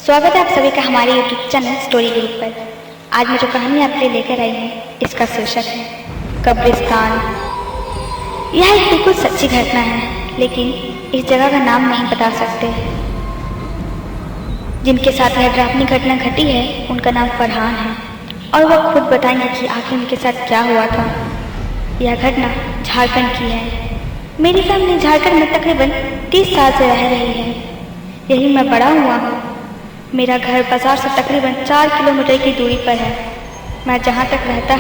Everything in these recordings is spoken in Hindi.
स्वागत है आप सभी का हमारे YouTube चैनल स्टोरी ग्रुप पर। आज मैं जो कहानी आपके लिए लेकर आई हूँ इसका शीर्षक है कब्रिस्तान। यह एक बिल्कुल सच्ची घटना है, लेकिन इस जगह का नाम नहीं बता सकते। जिनके साथ यह डरावनी घटना घटी है उनका नाम फरहान है और वह खुद बताएंगे कि आखिर उनके साथ क्या हुआ था। यह घटना झारखंड की है। मेरी फैमिली झारखंड में तकरीबन 30 साल से रह रही है। यही मैं बड़ा हुआ हूँ। मेरा घर बाजार से तकरीबन 4 किलोमीटर की दूरी पर है। मैं जहाँ तक रहता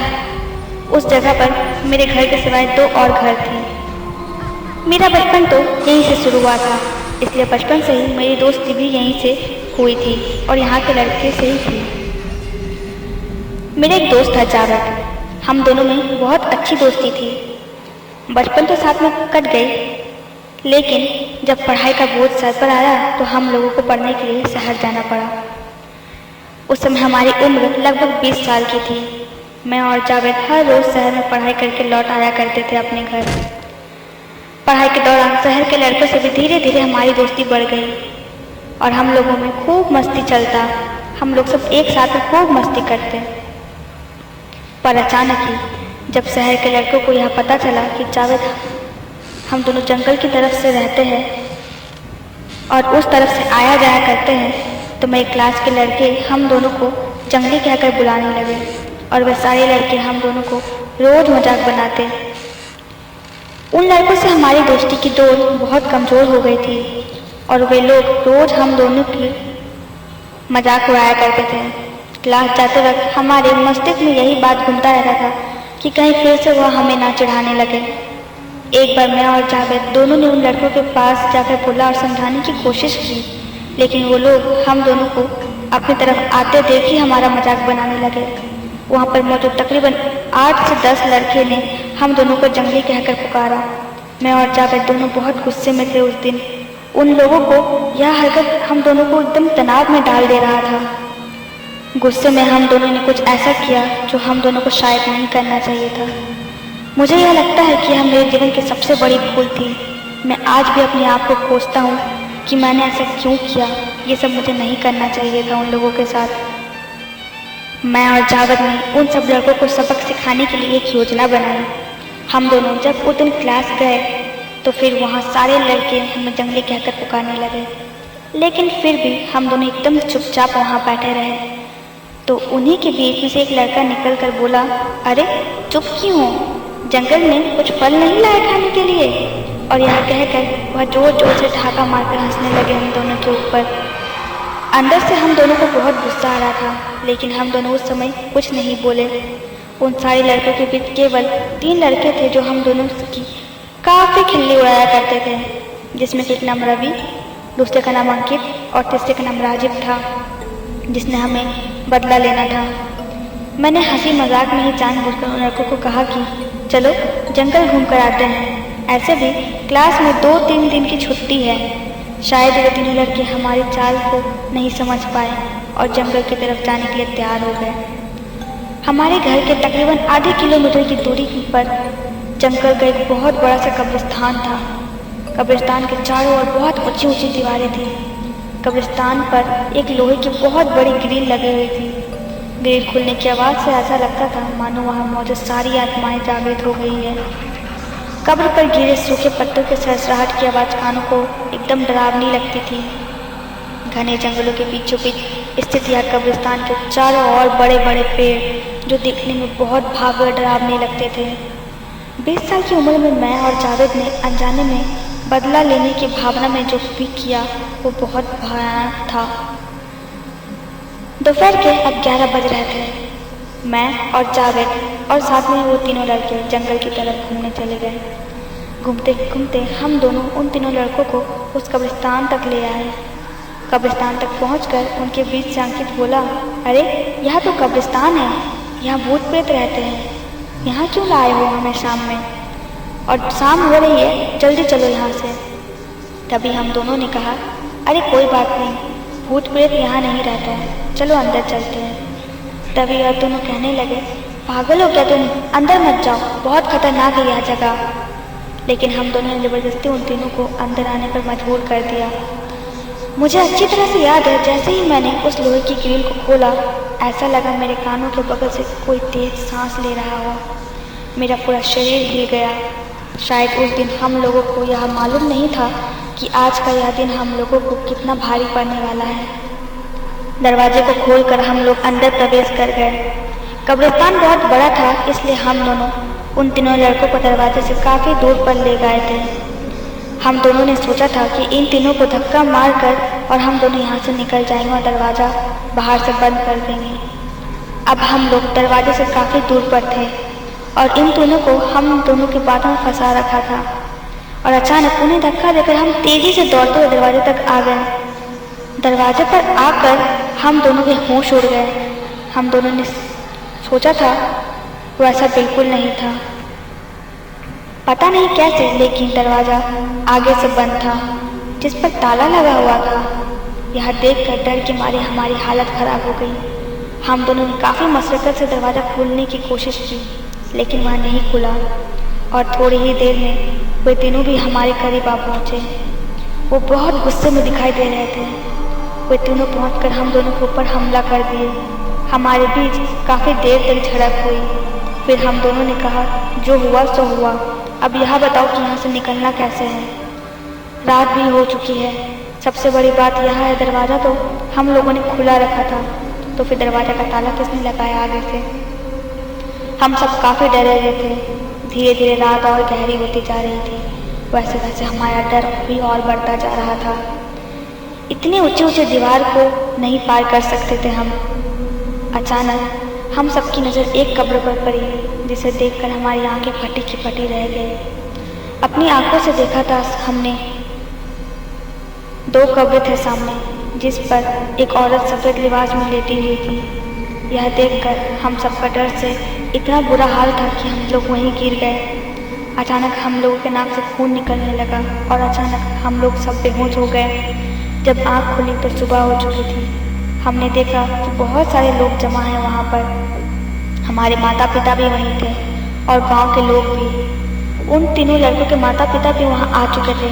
उस जगह पर मेरे घर के सिवाय 2 और घर थे। मेरा बचपन तो यहीं से शुरू हुआ था, इसलिए बचपन से ही मेरी दोस्ती भी यहीं से हुई थी और यहाँ के लड़के से ही थी। मेरा एक दोस्त था जावेद। हम दोनों में बहुत अच्छी दोस्ती थी। बचपन तो साथ में कट गई, लेकिन जब पढ़ाई का बोझ सर पर आया तो हम लोगों को पढ़ने के लिए शहर जाना पड़ा। उस समय हमारी उम्र लगभग 20 साल की थी। मैं और जावेद हर रोज़ शहर में पढ़ाई करके लौट आया करते थे अपने घर। पढ़ाई के दौरान शहर के लड़कों से भी धीरे धीरे हमारी दोस्ती बढ़ गई और हम लोगों में खूब मस्ती चलता। हम लोग सब एक साथ में खूब मस्ती करते। पर अचानक ही जब शहर के लड़कों को यह पता चला कि जावेद हम दोनों जंगल की तरफ से रहते हैं और उस तरफ से आया जाया करते हैं, तो मेरे क्लास के लड़के हम दोनों को जंगली कहकर बुलाने लगे और वे सारे लड़के हम दोनों को रोज़ मजाक बनाते। उन लड़कों से हमारी दोस्ती की डोर बहुत कमज़ोर हो गई थी और वे लोग रोज़ हम दोनों की मजाक उड़ाया करते थे। क्लास जाते वक्त हमारे मस्तिष्क में यही बात घूमता रहता था कि कहीं फिर से वह हमें ना चिढ़ाने लगे। एक बार मैं और जावेद दोनों ने उन लड़कों के पास जाकर बोला और समझाने की कोशिश की, लेकिन वो लोग हम दोनों को अपनी तरफ आते देख ही हमारा मजाक बनाने लगे। वहाँ पर मौजूद तकरीबन 8 से 10 लड़के ने हम दोनों को जंगली कहकर पुकारा। मैं और जावेद दोनों बहुत गुस्से में थे उस दिन। उन लोगों को यह हरकत हम दोनों को एकदम तनाव में डाल दे रहा था। गुस्से में हम दोनों ने कुछ ऐसा किया जो हम दोनों को शायद नहीं करना चाहिए था। मुझे यह लगता है कि यह मेरे जीवन की सबसे बड़ी भूल थी। मैं आज भी अपने आप को कोसता हूँ कि मैंने ऐसा क्यों किया। ये सब मुझे नहीं करना चाहिए था उन लोगों के साथ। मैं और जावेद ने उन सब लड़कों को सबक सिखाने के लिए एक योजना बनाई। हम दोनों जब उस दिन क्लास गए तो फिर वहाँ सारे लड़के हमें जंगली कहकर पुकारने लगे, लेकिन फिर भी हम दोनों एकदम चुपचाप वहाँ बैठे रहे। तो उन्हीं के बीच में से एक लड़का निकल कर बोला, अरे चुप क्यों हो? जंगल में कुछ फल नहीं लाए खाने के लिए? और यह कहकर वह जोर जोर से ठहाका मारकर हंसने लगे हम दोनों के ऊपर। अंदर से हम दोनों को बहुत गुस्सा आ रहा था, लेकिन हम दोनों उस समय कुछ नहीं बोले। उन सारे लड़कों के बीच केवल 3 लड़के थे जो हम दोनों की काफ़ी खिल्ली उड़ाया करते थे, जिसमें से एक नाम रवि, दूसरे का नाम अंकित और तीसरे का नाम राजीव था, जिसने हमें बदला लेना था। मैंने हंसी मजाक में ही जानबूझकर उन लड़कों को कहा कि चलो जंगल घूम कर आते हैं। ऐसे भी क्लास में 2-3 दिन की छुट्टी है। शायद वे तीनों लड़के हमारी चाल को नहीं समझ पाए और जंगल की तरफ जाने के लिए तैयार हो गए। हमारे घर के तकरीबन आधे किलोमीटर की दूरी पर जंगल का एक बहुत बड़ा सा कब्रिस्तान था। कब्रिस्तान के चारों ओर बहुत ऊंची ऊंची दीवारें थी। कब्रिस्तान पर एक लोहे की बहुत बड़ी ग्रिल लगी हुई थी। ग्रिल खुलने की आवाज़ से ऐसा लगता था मानो वहाँ मौजूद सारी आत्माएं जागृत हो गई है। कब्र पर गिरे सूखे पत्तों के सरसराहट की आवाज़ कानों को एकदम डरावनी लगती थी। घने जंगलों के बीचों बीच स्थित यह कब्रिस्तान के चारों ओर बड़े बड़े पेड़ जो दिखने में बहुत भावुक डरावने लगते थे। 20 साल की उम्र में मैं और जावेद ने अनजाने में बदला लेने की भावना में जो भी किया वो बहुत भयानक था। दोपहर के अब 11 बज रहे थे। मैं और जावेद और साथ में वो तीनों लड़के जंगल की तरफ घूमने चले गए। घूमते घूमते हम दोनों उन तीनों लड़कों को उस कब्रिस्तान तक ले आए। कब्रिस्तान तक पहुंचकर उनके बीच से अंकित बोला, अरे यह तो कब्रिस्तान है, यहाँ भूत प्रेत रहते हैं। यहाँ क्यों लाए हो हमें शाम में? और शाम हो रही है, जल्दी चलो यहाँ से। तभी हम दोनों ने कहा, अरे कोई बात नहीं, भूत प्रेत यहाँ नहीं रहता है, चलो अंदर चलते हैं। तभी वह दोनों कहने लगे, पागल हो क्या तुम? अंदर मत जाओ, बहुत खतरनाक है यह जगह। लेकिन हम दोनों ने ज़बरदस्ती उन तीनों को अंदर आने पर मजबूर कर दिया। मुझे अच्छी तरह से याद है, जैसे ही मैंने उस लोहे की ग्रिल को खोला, ऐसा लगा मेरे कानों के बगल से कोई तेज सांस ले रहा हो। मेरा पूरा शरीर हिल गया। शायद उस दिन हम लोगों को यह मालूम नहीं था कि आज का यह दिन हम लोगों को कितना भारी पड़ने वाला है। दरवाजे को खोलकर हम लोग अंदर प्रवेश कर गए। कब्रिस्तान बहुत बड़ा था, इसलिए हम दोनों उन तीनों लड़कों को दरवाजे से काफ़ी दूर पर ले गए थे। हम दोनों ने सोचा था कि इन तीनों को धक्का मारकर और हम दोनों यहाँ से निकल जाएंगे और दरवाज़ा बाहर से बंद कर देंगे। अब हम लोग दरवाजे से काफ़ी दूर पर थे और इन दोनों को हम दोनों के बातों में फंसा रखा था। और अचानक उन्हें धक्का देकर हम तेज़ी से दौड़ते हुए दरवाजे तक आ गए। दरवाजे पर आकर हम दोनों के होश उड़ गए। हम दोनों ने सोचा था वो ऐसा बिल्कुल नहीं था। पता नहीं कैसे, लेकिन दरवाज़ा आगे से बंद था, जिस पर ताला लगा हुआ था। यह देखकर डर के मारे हमारी हालत ख़राब हो गई। हम दोनों ने काफ़ी मशक्क़त से दरवाज़ा खोलने की कोशिश की, लेकिन वह नहीं खुला और थोड़ी ही देर में वे तीनों भी हमारे करीब आ पहुँचे। वो बहुत गुस्से में दिखाई दे रहे थे। वे तीनों पहुँचकर हम दोनों के ऊपर हमला कर दिए। हमारे बीच काफ़ी देर तक झड़प हुई। फिर हम दोनों ने कहा, जो हुआ सो हुआ, अब यह बताओ कि यहाँ से निकलना कैसे है। रात भी हो चुकी है। सबसे बड़ी बात यह है, दरवाज़ा तो हम लोगों ने खुला रखा था, तो फिर दरवाज़ा का ताला किसने लगाया आगे से। हम सब काफ़ी डरे हुए थे। धीरे धीरे रात और गहरी होती जा रही थी। वैसे वैसे हमारा डर भी और बढ़ता जा रहा था। इतने ऊंचे ऊंचे दीवार को नहीं पार कर सकते थे हम। अचानक हम सबकी नज़र एक कब्र पर पड़ी, जिसे देखकर हमारी आंखें फटी की फटी रह गई। अपनी आंखों से देखा था हमने, 2 कब्रें थे सामने, जिस पर एक औरत सफ़ेद लिबास में लेटी हुई थी। यह देखकर हम सबका डर से इतना बुरा हाल था कि हम लोग वहीं गिर गए। अचानक हम लोगों के नाक से खून निकलने लगा और अचानक हम लोग सब बेहोश हो गए। जब आँख खुली तो सुबह हो चुकी थी। हमने देखा कि बहुत सारे लोग जमा हैं वहाँ पर। हमारे माता पिता भी वहीं थे और गांव के लोग भी। उन तीनों लड़कों के माता पिता भी वहाँ आ चुके थे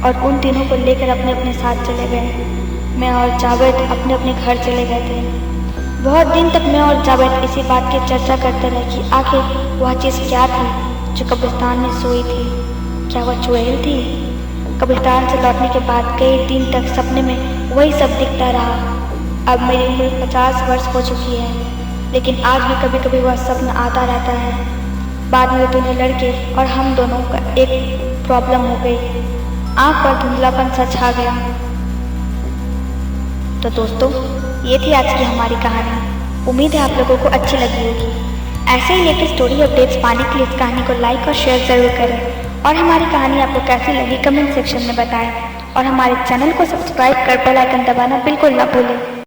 और उन तीनों को लेकर अपने अपने साथ चले गए। मैं और जावेद अपने अपने घर चले गए थे। बहुत दिन तक मैं और जावेद इसी बात की चर्चा करते रहे कि आखिर वह चीज़ क्या थी जो कब्रिस्तान में सोई थी। क्या वह चुड़ैल थी? कब्रिस्तान से लौटने के बाद कई दिन तक सपने में वही सब दिखता रहा। अब मेरी उम्र 50 वर्ष हो चुकी है, लेकिन आज भी कभी कभी वह सपना आता रहता है। बाद में दोनों लड़के और हम दोनों का एक प्रॉब्लम हो गई। आँख पर धुंधलापन सा छा गया। तो दोस्तों, ये थी आज की हमारी कहानी। उम्मीद है आप लोगों को अच्छी लगी होगी। ऐसे ही लेटेस्ट स्टोरी अपडेट्स पाने के लिए इस कहानी को लाइक और शेयर ज़रूर करें और हमारी कहानी आपको कैसी लगी कमेंट सेक्शन में बताएं और हमारे चैनल को सब्सक्राइब कर बेल आइकन दबाना बिल्कुल ना भूलें।